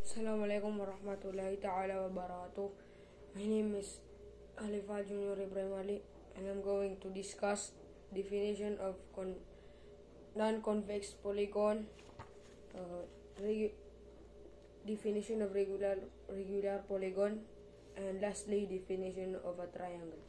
Assalamualaikum warahmatullahi ta'ala wabarakatuh. My name is Alifa Junior Ibrahim Ali, and I'm going to discuss definition of non-convex polygon, definition of regular polygon, and lastly definition of a triangle.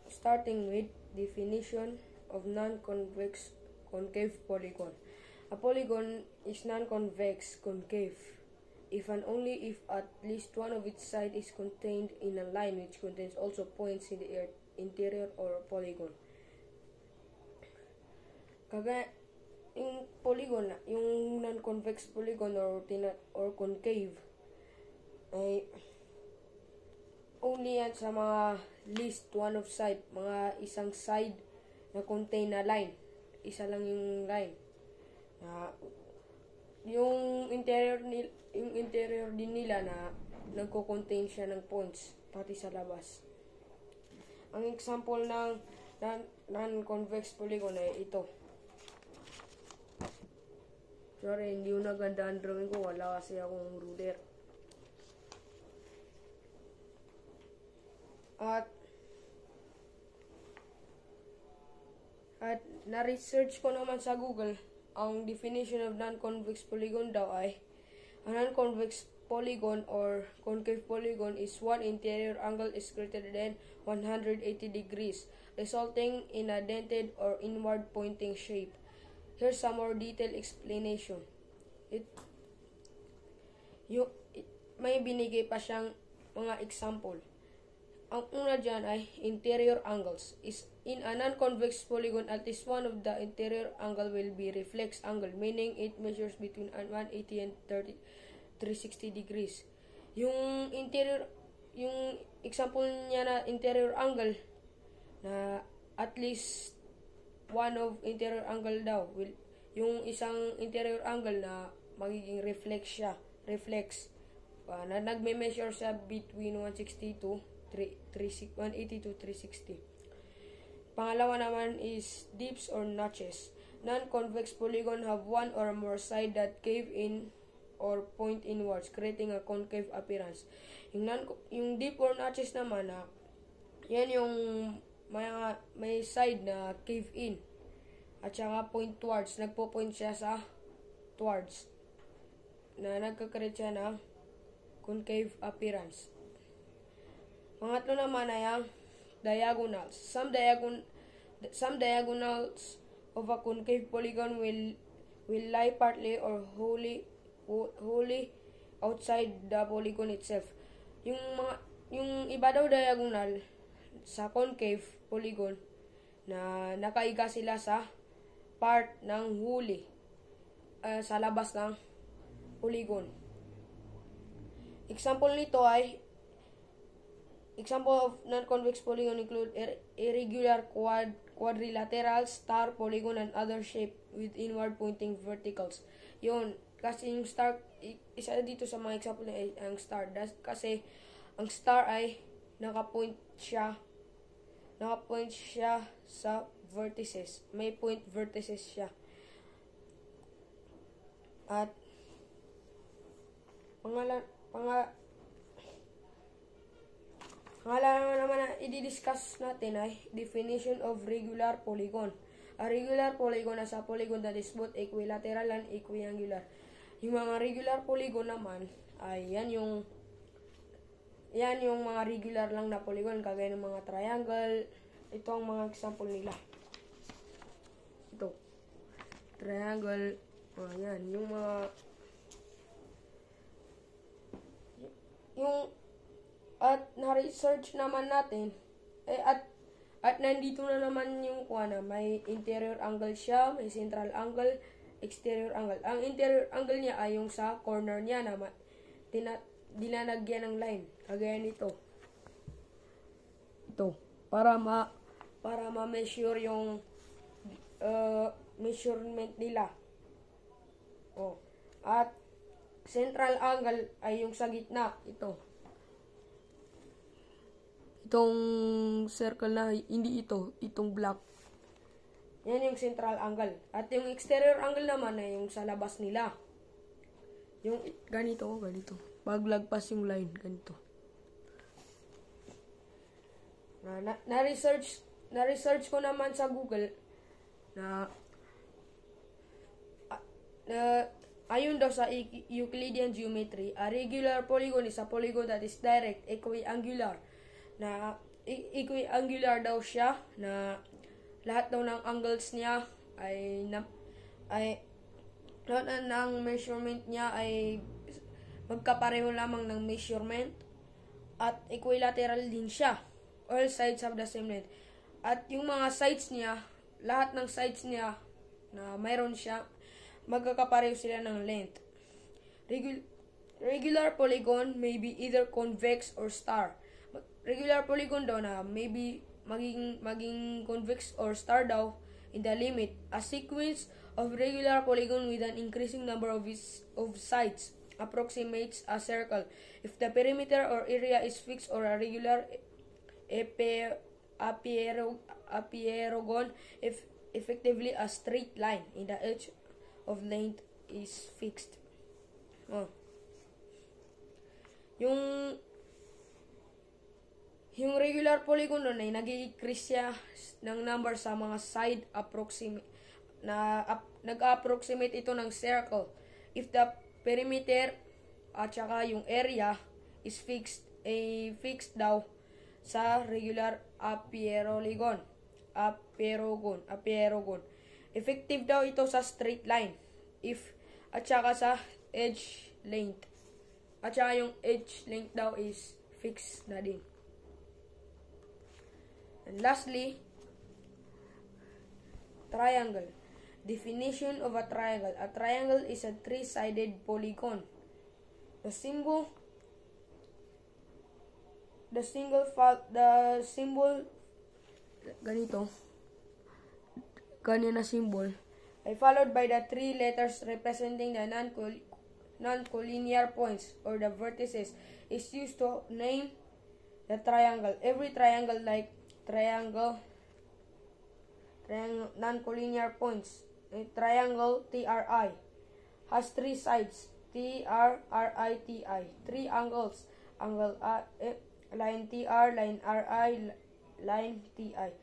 Starting with definition of non-convex concave polygon. A polygon is non-convex concave if and only if at least one of its sides is contained in a line which contains also points in the interior or polygon. Kagaya yung polygon, yung non-convex polygon or concave ay only yan sa mga least one of side, mga isang side na contain na line. Isa lang yung line. Yung interior din nila na nagko-contain siya ng points pati sa labas. Ang example ng non-convex polygon ay ito. Sorry, hindi yung naganda ang drawing ko, wala kasi akong ruler. At na-research ko naman sa Google, ang definition of non-convex polygon daw ay a non-convex polygon or concave polygon is one interior angle is greater than 180 degrees, resulting in a dented or inward pointing shape. Here's some more detailed explanation. May binigay pa siyang mga example. Ang una dyan ay interior angles. Is in a non-convex polygon, at least one of the interior angle will be reflex angle, meaning it measures between 180 and 360 degrees. Yung example niya na interior angle na at least one of interior angle daw, yung isang interior angle na magiging reflex na nagme-measure siya between 180 to 360. Pangalawa naman is dips or notches. Non-convex polygon have one or more side that cave in or point inwards, creating a concave appearance. Yung dip or notches naman yan yung may side na cave in at saka point towards, nagpo-point siya sa towards na nagkakreate siya ng concave appearance. Pangatlo naman ay ang diagonals. Some diagonals of a concave polygon will lie partly or wholly outside the polygon itself. Yung iba daw diagonal sa concave polygon na nakaiga sila sa part ng huli sa labas ng polygon. Example of non-convex polygon include irregular quadrilateral, star polygon, and other shape with inward pointing verticals. Yun, kasi yung star, isa dito sa mga example ay ang star. Kasi ang star ay nakapoint siya sa vertices. May point vertices siya. At pangalawa naman na i-discuss natin ay definition of regular polygon. A regular polygon is a polygon that is both equilateral and equiangular. Yung mga regular polygon naman ay yan yung mga regular lang na polygon, kagaya ng mga triangle. Ito ang mga example nila. Ito. Triangle. Yan. At na-research naman natin, at nandito na naman yung may interior angle siya, may central angle, exterior angle. Ang interior angle niya ay yung sa corner niya na dinanagyan ng line. Kagaya nito. Ito. Para ma-measure yung measurement nila. At central angle ay yung sa gitna. Itong circle na, hindi itong black. Yan yung central angle. At yung exterior angle naman ay yung sa labas nila. Yung ganito. Paglagpas yung line, ganito. Na-research ko naman sa Google na ayon daw sa Euclidean geometry, a regular polygon is a polygon that is direct, equiangular. Na equiangular daw siya, na lahat daw ng angles niya ay lahat ng measurement niya ay magkapareho lamang ng measurement, at equilateral din siya. All sides have the same length. At yung mga sides niya, lahat ng sides niya na mayroon siya, magkakapareho sila ng length. Regular polygon may be either convex or star. Regular polygon daw na maybe maging convex or star daw in the limit. A sequence of regular polygon with an increasing number of sides approximates a circle. If the perimeter or area is fixed, or a regular apeirogon, effectively a straight line in the edge of length is fixed. Yung regular polygon doon ay nag-increase siya ng number sa mga side nag-approximate ito ng circle. If the perimeter at saka yung area is fixed daw sa regular apeirogon. Effective daw ito sa straight line at saka sa edge length. At saka yung edge length daw is fixed na din. And lastly, triangle. Definition of a triangle. A triangle is a three-sided polygon. The symbol ganyan na symbol ay followed by the three letters representing the non-collinear points or the vertices is used to name the triangle. Every triangle non-collinear points, a triangle TRI has three sides, TRRITI, three angles, angle line TR, line RI, line TI.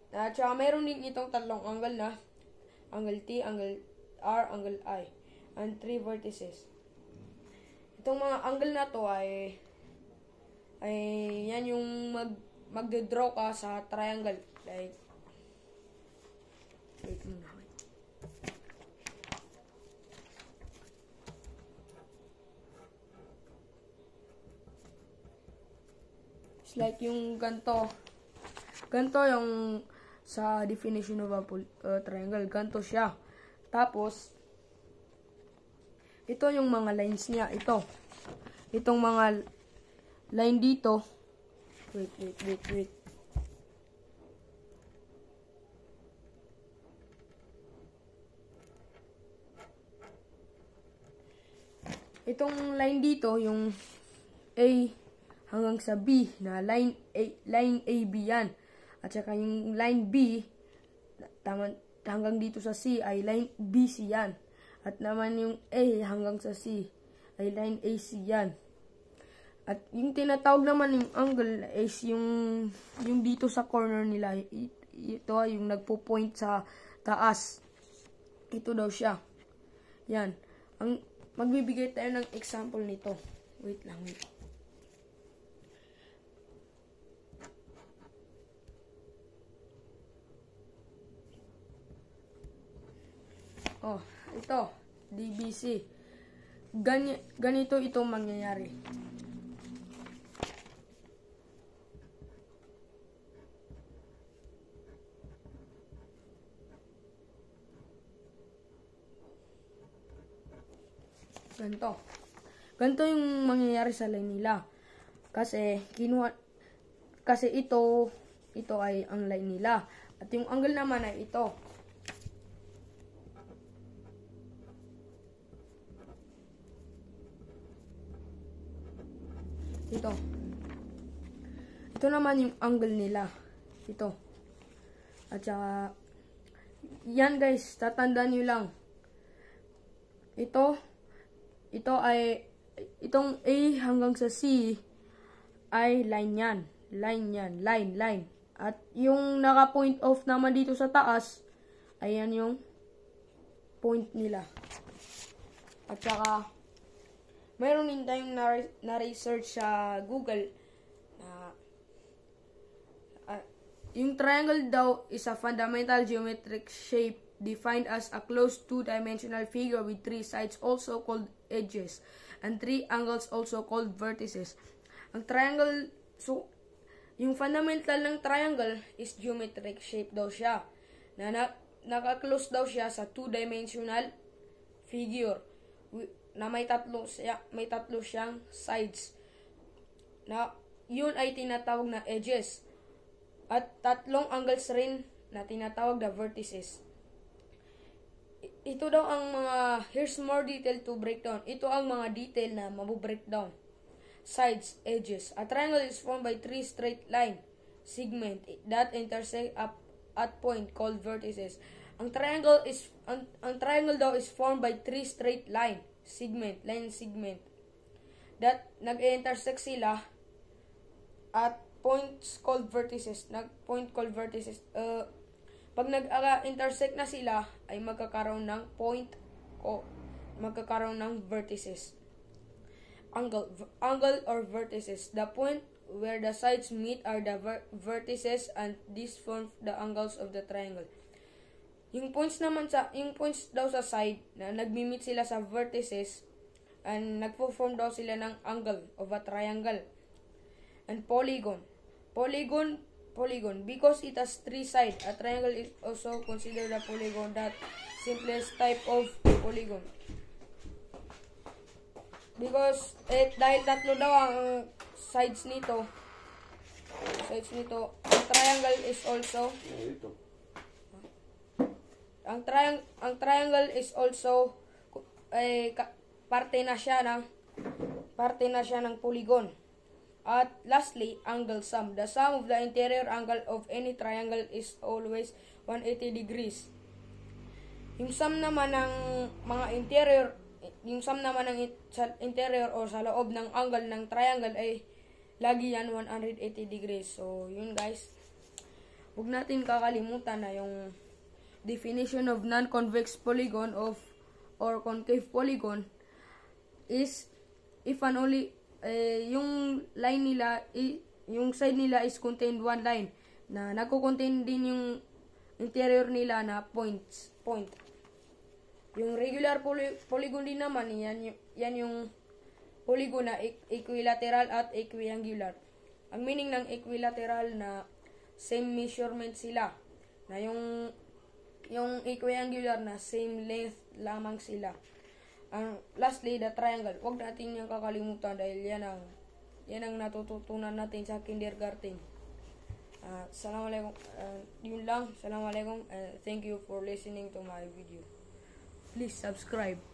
At saka mayroon din itong tatlong angle na angle T, angle R, angle I, and three vertices. Itong mga angle na to ay yan yung magde-draw ka sa triangle. Like, wait. It's like yung ganto yung sa definition of a triangle. Ganto siya. Tapos, ito yung mga lines niya. Itong mga line dito. Wait. Itong line dito, yung A hanggang sa B, na line AB yan. At saka yung line B, hanggang dito sa C ay line BC yan. At naman yung A hanggang sa C ay line AC yan. At yung tinatawag naman yung angle is yung dito sa corner nila. Ito ay yung nagpo-point sa taas. Ito daw siya. Yan. Magbibigay tayo ng example nito. Wait lang. Ito, DBC. Ganito itong mangyayari. Ganito yung mangyayari sa line nila. Kasi ito ay ang line nila. At yung angle naman ay ito. Ito naman yung angle nila. Ito. At saka, yan guys, tatandaan nyo lang. Ito ito ay, itong A hanggang sa C ay line yan. Line yan. Line. At yung naka-point off naman dito sa taas, ayan yung point nila. At saka, mayroon din tayong na-research sa Google na yung triangle daw is a fundamental geometric shape defined as a closed two-dimensional figure with three sides also called edges and three angles also called vertices. Ang triangle, so, yung fundamental ng triangle is geometric shape daw siya. Naka-close daw siya sa two-dimensional figure na may tatlo siyang sides. Na yun ay tinatawag na edges. At tatlong angles rin na tinatawag na vertices. Ito daw ang mga, here's more detail to break down. Ito ang mga detail na mabu-breakdown. Sides, edges. A triangle is formed by three straight line segment that intersect at point called vertices. Ang triangle daw is formed by three straight line segment that nag-intersect sila at points called vertices. Pag nag-intersect na sila ay magkakaroon ng point o magkakaroon ng vertices. Angle or vertices. The point where the sides meet are the vertices and these form the angles of the triangle. Yung points daw sa side na nagmi-meet sila sa vertices and nagpo-form daw sila ng angle of a triangle. And polygon because it has three sides. A triangle is also considered a polygon, that simplest type of polygon. Dahil tatlo daw ang sides nito, ang triangle is also parte na siya ng polygon. At lastly, angle sum. The sum of the interior angle of any triangle is always 180 degrees. Yung sum naman ng interior o sa loob ng angle ng triangle ay lagi yan 180 degrees. So, yun guys. Huwag natin kakalimutan na yung definition of non-convex polygon or concave polygon is if and only yung line nila, yung side nila is contained one line na nagko-contain din yung interior nila na point. Yung regular polygon din naman, yan yung polygon na equilateral at equiangular. Ang meaning ng equilateral na same measurement sila, na yung equiangular na same length lamang sila. Lastly, the triangle. Huwag natin yung kakalimutan dahil yan ang natututunan natin sa kindergarten. Assalamualaikum. Yun lang. Assalamualaikum. Thank you for listening to my video. Please subscribe.